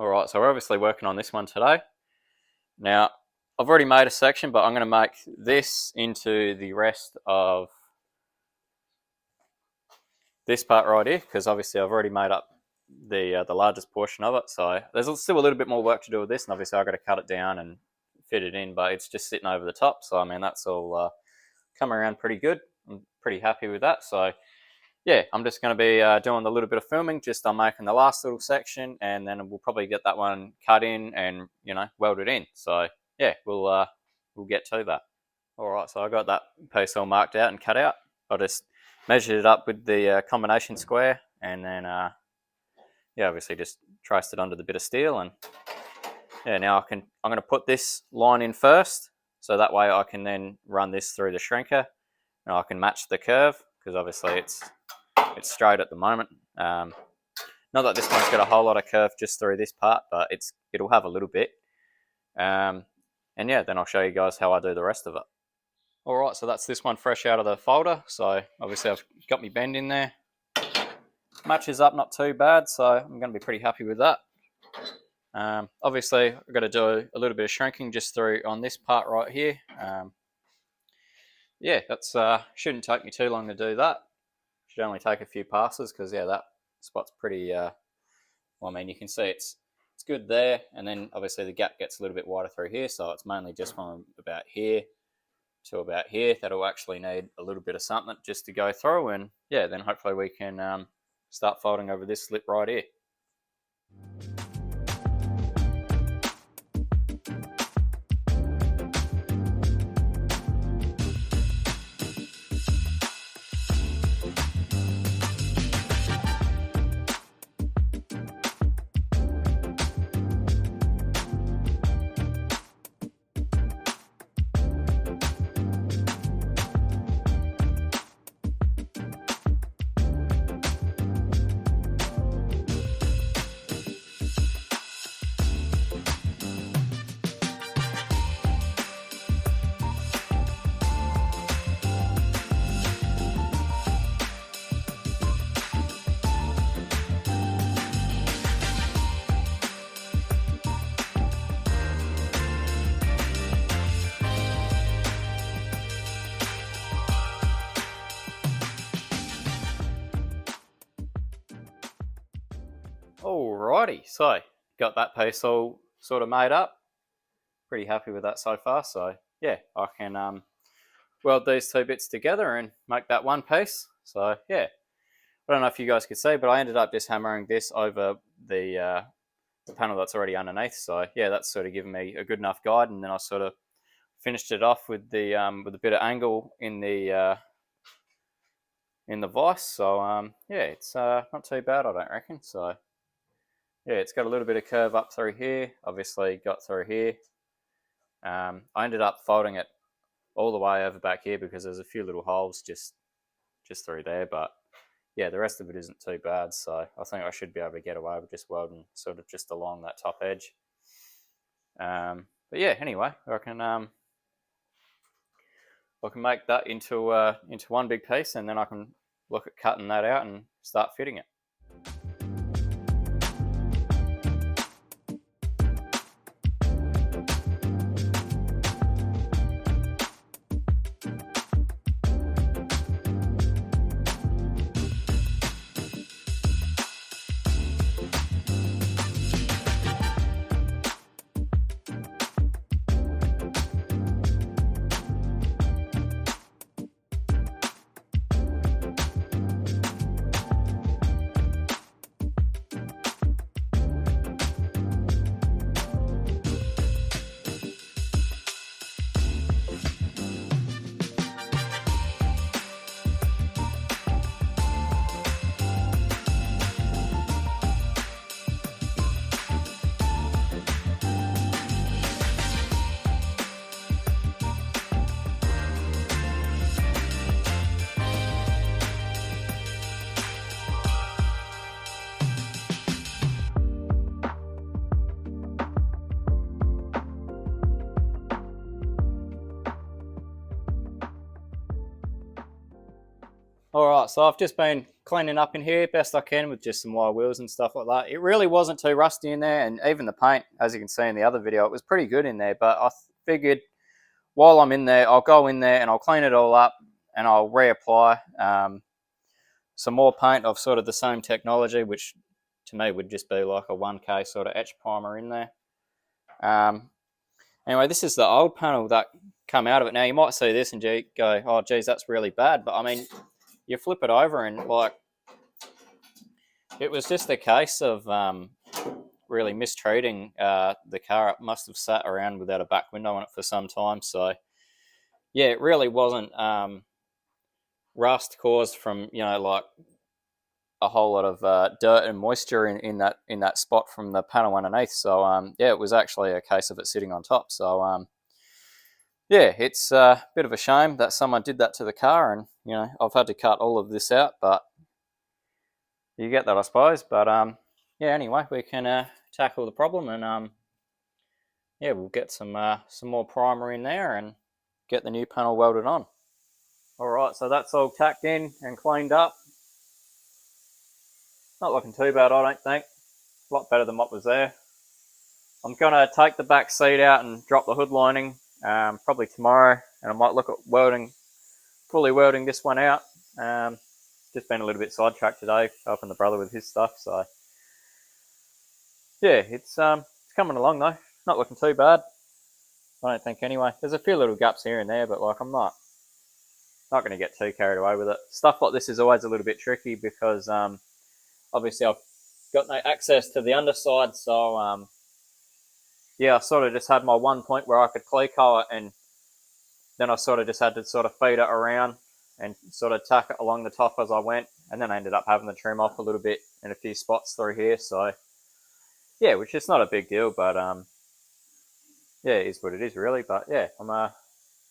Alright, so we're obviously working on this one today. Now, I've already made a section, but I'm going to make this into the rest of this part right here, because obviously I've already made up the largest portion of it. So there's still a little bit more work to do with this, and obviously I've got to cut it down and fit it in, but it's just sitting over the top. So I mean, that's all come around pretty good. I'm pretty happy with that. So yeah, I'm just going to be doing a little bit of filming, just on making the last little section, and then we'll probably get that one cut in and, you know, welded in. So yeah, we'll get to that. All right, so I got that piece all marked out and cut out. I just measured it up with the combination square, and then yeah, obviously just traced it onto the bit of steel. And yeah, now I'm going to put this line in first, so that way I can then run this through the shrinker, and I can match the curve, because obviously it's straight at the moment. Not that this one's got a whole lot of curve just through this part, but it'll have a little bit. And yeah, then I'll show you guys how I do the rest of it. Alright, so that's this one fresh out of the folder. So obviously I've got my bend in there. Matches up not too bad, so I'm going to be pretty happy with that. Obviously I've got to do a little bit of shrinking just through on this part right here. Yeah, that's shouldn't take me too long to do that. Should only take a few passes, because yeah, that spot's pretty well, I mean, you can see it's good there, and then obviously the gap gets a little bit wider through here, so it's mainly just from about here to about here that'll actually need a little bit of something just to go through. And yeah, then hopefully we can start folding over this lip right here. Alrighty, so got that piece all sort of made up. Pretty happy with that so far. So yeah, I can weld these two bits together and make that one piece. So yeah, I don't know if you guys could see, but I ended up just hammering this over the panel that's already underneath. So yeah, that's sort of given me a good enough guide, and then I sort of finished it off with a bit of angle in the vise. So yeah, it's not too bad, I don't reckon. So yeah, it's got a little bit of curve up through here, obviously got through here. I ended up folding it all the way over back here because there's a few little holes just through there, but yeah, the rest of it isn't too bad. So I think I should be able to get away with just welding sort of just along that top edge. But yeah, anyway, I can make that into one big piece, and then I can look at cutting that out and start fitting it. Alright, so I've just been cleaning up in here best I can with just some wire wheels and stuff like that. It really wasn't too rusty in there, and even the paint, as you can see in the other video, it was pretty good in there. But I figured while I'm in there, I'll go in there and I'll clean it all up and I'll reapply some more paint of sort of the same technology, which to me would just be like a 1K sort of etch primer in there. Anyway, this is the old panel that come out of it. Now you might see this and go, oh geez, that's really bad. But I mean, you flip it over and like, it was just a case of really mistreating the car. It must have sat around without a back window on it for some time. So yeah, it really wasn't rust caused from, you know, like a whole lot of dirt and moisture in that spot from the panel underneath. So yeah, it was actually a case of it sitting on top. So yeah, it's a bit of a shame that someone did that to the car, and you know, I've had to cut all of this out, but you get that, I suppose. But yeah, anyway, we can tackle the problem, and yeah, we'll get some more primer in there and get the new panel welded on. All right, so that's all tacked in and cleaned up. Not looking too bad, I don't think. A lot better than what was there. I'm going to take the back seat out and drop the hood lining probably tomorrow, and I might look at fully welding this one out. Just been a little bit sidetracked today, helping the brother with his stuff. So yeah, it's coming along though. Not looking too bad, I don't think anyway. There's a few little gaps here and there, but like I'm not going to get too carried away with it. Stuff like this is always a little bit tricky because obviously I've got no access to the underside, so yeah, I sort of just had my one point where I could cleco it, and then I sort of just had to sort of feed it around and sort of tack it along the top as I went, and then I ended up having to trim off a little bit in a few spots through here. So yeah, which is not a big deal, but yeah, it is what it is really. But yeah, I'm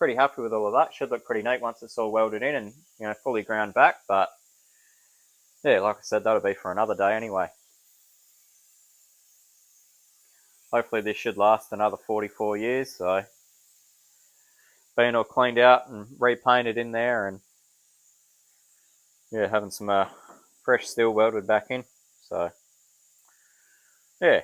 pretty happy with all of that. Should look pretty neat once it's all welded in and, you know, fully ground back. But yeah, like I said, that'll be for another day anyway. Hopefully this should last another 44 years. So being all cleaned out and repainted in there, and yeah, having some fresh steel welded back in. So yeah.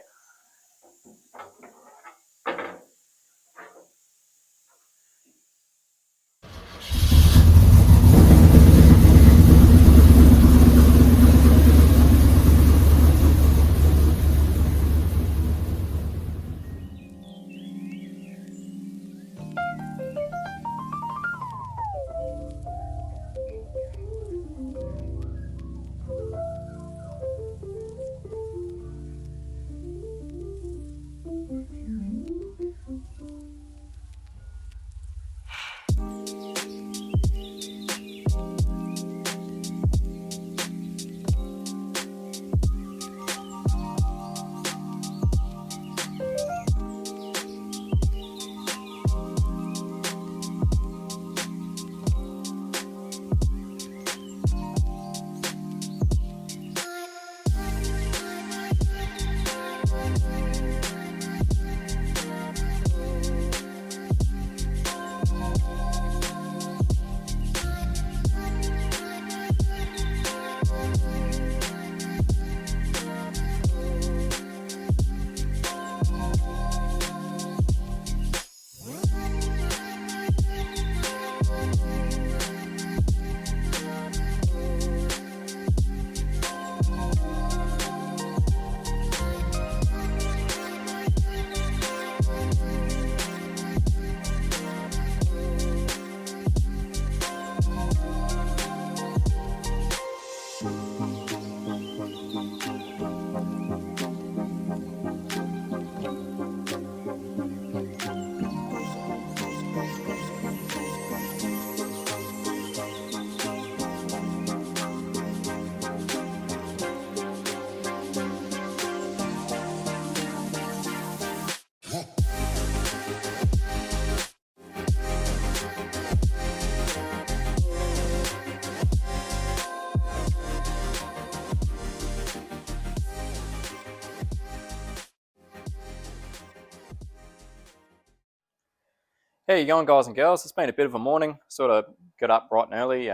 How you going, guys and girls? It's been a bit of a morning. Sort of got up bright and early.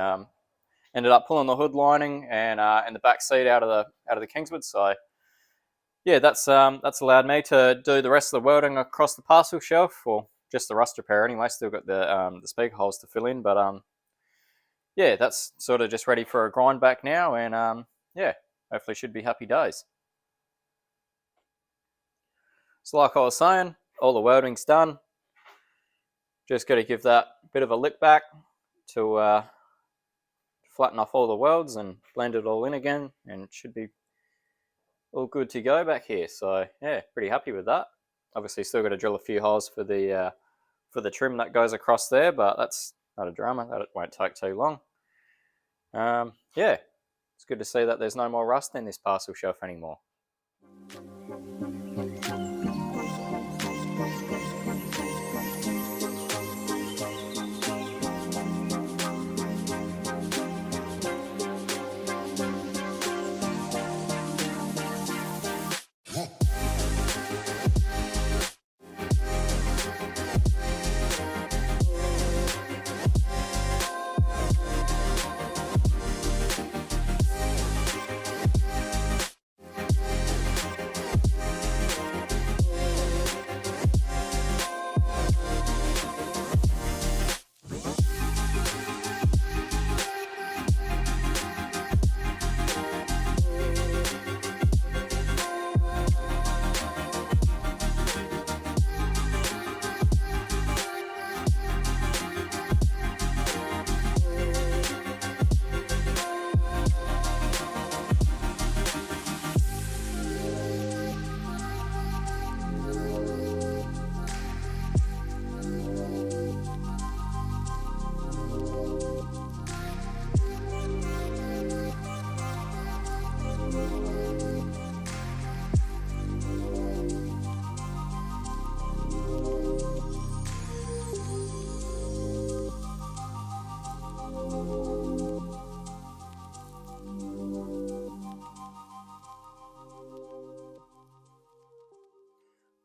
ended up pulling the hood lining and the back seat out of the Kingswood. So yeah, that's allowed me to do the rest of the welding across the parcel shelf, or just the rust repair anyway. Still got the speaker holes to fill in, but yeah, that's sort of just ready for a grind back now, and yeah, hopefully should be happy days. So like I was saying, all the welding's done. Just got to give that bit of a lick back to flatten off all the welds and blend it all in again, and it should be all good to go back here. So yeah, pretty happy with that. Obviously still got to drill a few holes for the trim that goes across there, but that's not a drama. That won't take too long. Yeah, it's good to see that there's no more rust in this parcel shelf anymore.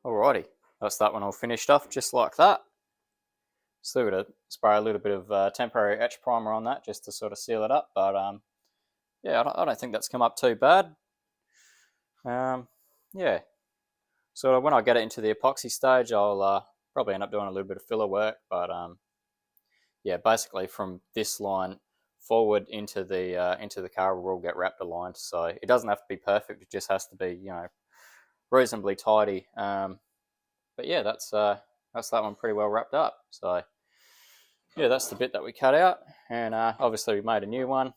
Alrighty, that's that one all finished off just like that. Still got to spray a little bit of temporary etch primer on that just to sort of seal it up, but yeah, I don't think that's come up too bad. Yeah, so when I get it into the epoxy stage, I'll probably end up doing a little bit of filler work, but yeah, basically from this line forward into the car will all get wrapped aligned. So it doesn't have to be perfect; it just has to be, you know, reasonably tidy. But yeah, that's that one pretty well wrapped up. So yeah, that's the bit that we cut out, and obviously we made a new one,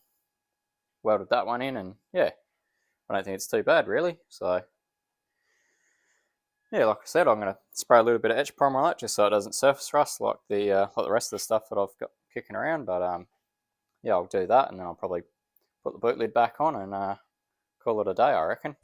welded that one in, and yeah, I don't think it's too bad really. So yeah, like I said, I'm going to spray a little bit of etch primer on that just so it doesn't surface rust like the rest of the stuff that I've got kicking around. But yeah, I'll do that, and then I'll probably put the boot lid back on and call it a day, I reckon.